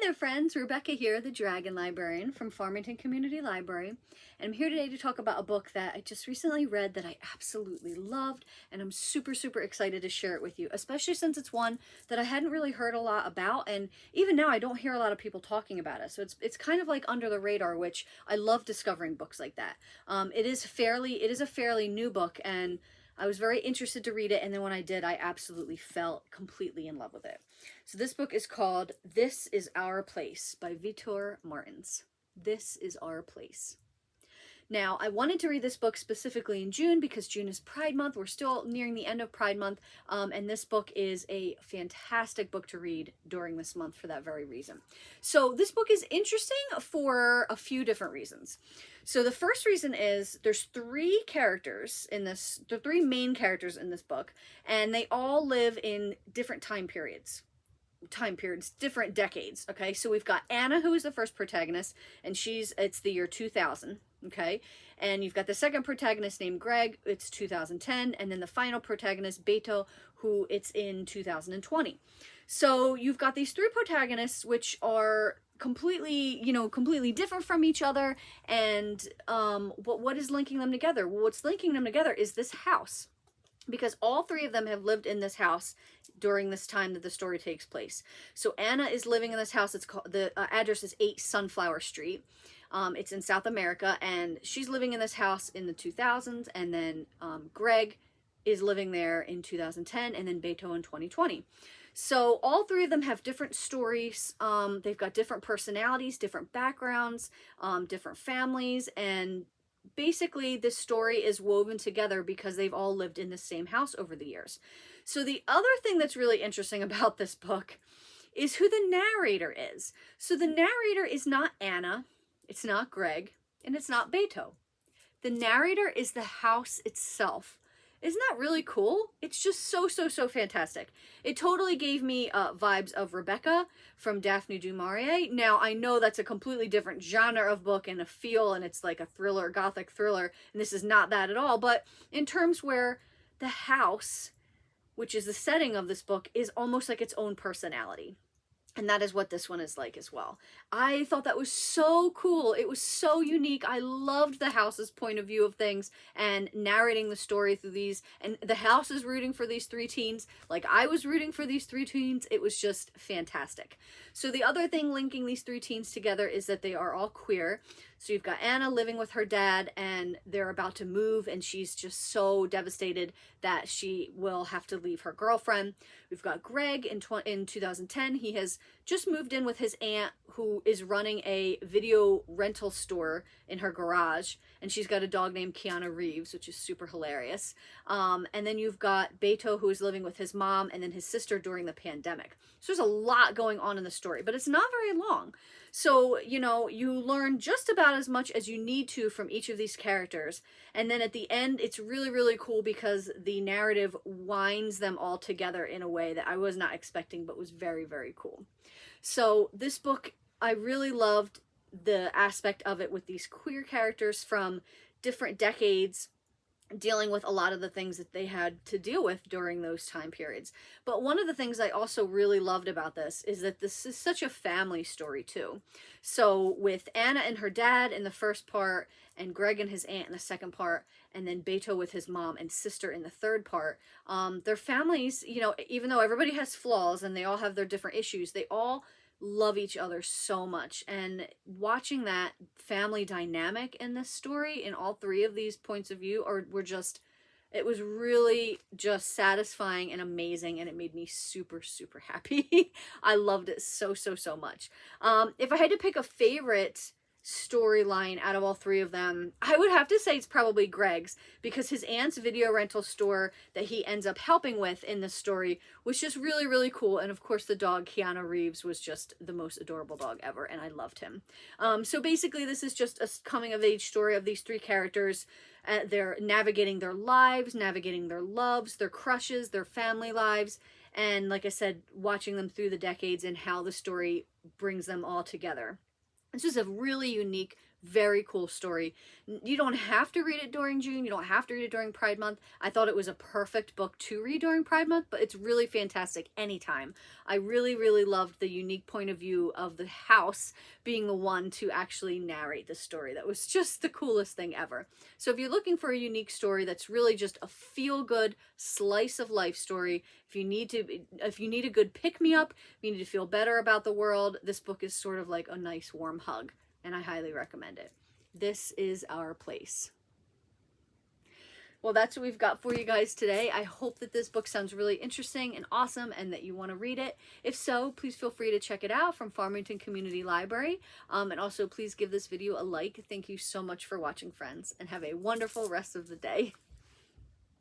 there friends, Rebecca here, the Dragon Librarian from Farmington Community Library, and I'm here today to talk about a book that I just recently read that I absolutely loved, and I'm super excited to share it with you, especially since it's one that I hadn't really heard a lot about, and even now I don't hear a lot of people talking about it, so it's kind of like under the radar, which I love discovering books like that. It is a fairly new book, and I was very interested to read it, and then when I did, I absolutely fell completely in love with it. So this book is called This Is Our Place by Vitor Martins. This is Our Place. Now, I wanted to read this book specifically in June because June is Pride Month. We're still nearing the end of Pride Month, and this book is a fantastic book to read during this month for that very reason. So this book is interesting for a few different reasons. So the first reason is there's three main characters in this book, and they all live in different time periods, different decades. Okay, so we've got Anna, who is the first protagonist, and it's the year 2000. Okay, and you've got the second protagonist named Greg, it's 2010, and then the final protagonist, Vitor, who it's in 2020. So you've got these three protagonists, which are completely different from each other, and what is linking them together? Well, what's linking them together is this house, because all three of them have lived in this house during this time that the story takes place. So Anna is living in this house. It's called, the address is 8 Sunflower Street. It's in South America, and she's living in this house in the 2000s, and then Greg is living there in 2010, and then Beto in 2020. So all three of them have different stories. They've got different personalities, different backgrounds, different families, and basically this story is woven together because they've all lived in the same house over the years. So the other thing that's really interesting about this book is who the narrator is. So the narrator is not Anna, it's not Greg, and it's not Beto. The narrator is the house itself. Isn't that really cool? It's just so fantastic. It totally gave me vibes of Rebecca from Daphne du Maurier. Now, I know that's a completely different genre of book and a feel, and it's like a thriller, gothic thriller, and this is not that at all. But in terms where the house, which is the setting of this book, is almost like its own personality. And that is what this one is like as well. I thought that was so cool. It was so unique. I loved the house's point of view of things and narrating the story through these. And the house is rooting for these three teens like I was rooting for these three teens. It was just fantastic. So the other thing linking these three teens together is that they are all queer. So you've got Anna living with her dad, and they're about to move, and she's just so devastated that she will have to leave her girlfriend. We've got Greg in 2010. He has just moved in with his aunt, who is running a video rental store in her garage, and she's got a dog named Keanu Reeves, which is super hilarious. And then you've got Beto, who is living with his mom and then his sister during the pandemic. So there's a lot going on in the story, but it's not very long. So, you learn just about as much as you need to from each of these characters. And then at the end, it's really cool because the narrative winds them all together in a way that I was not expecting, but was very cool. So this book, I really loved the aspect of it with these queer characters from different decades, dealing with a lot of the things that they had to deal with during those time periods. But one of the things I also really loved about this is that this is such a family story too. So with Anna and her dad in the first part, and Greg and his aunt in the second part, and then Beto with his mom and sister in the third part, their families, even though everybody has flaws and they all have their different issues, they all love each other so much. And watching that family dynamic in this story in all three of these points of view it was really just satisfying and amazing, and it made me super happy. I loved it so much. If I had to pick a favorite storyline out of all three of them, I would have to say it's probably Greg's, because his aunt's video rental store that he ends up helping with in the story was just really cool. And of course the dog Keanu Reeves was just the most adorable dog ever, and I loved him. So basically this is just a coming of age story of these three characters. They're navigating their lives, navigating their loves, their crushes, their family lives, and like I said, watching them through the decades and how the story brings them all together. It's just a really unique Very cool story. You don't have to read it during June. You don't have to read it during Pride Month. I thought it was a perfect book to read during Pride Month, but it's really fantastic anytime. I really, really loved the unique point of view of the house being the one to actually narrate the story. That was just the coolest thing ever. So if you're looking for a unique story that's really just a feel-good slice of life story, if you need a good pick-me-up, if you need to feel better about the world, this book is sort of like a nice warm hug, and I highly recommend it. This is Our Place. Well, that's what we've got for you guys today. I hope that this book sounds really interesting and awesome and that you want to read it. If so, please feel free to check it out from Farmington Community Library. And also, please give this video a like. Thank you so much for watching, friends, and have a wonderful rest of the day.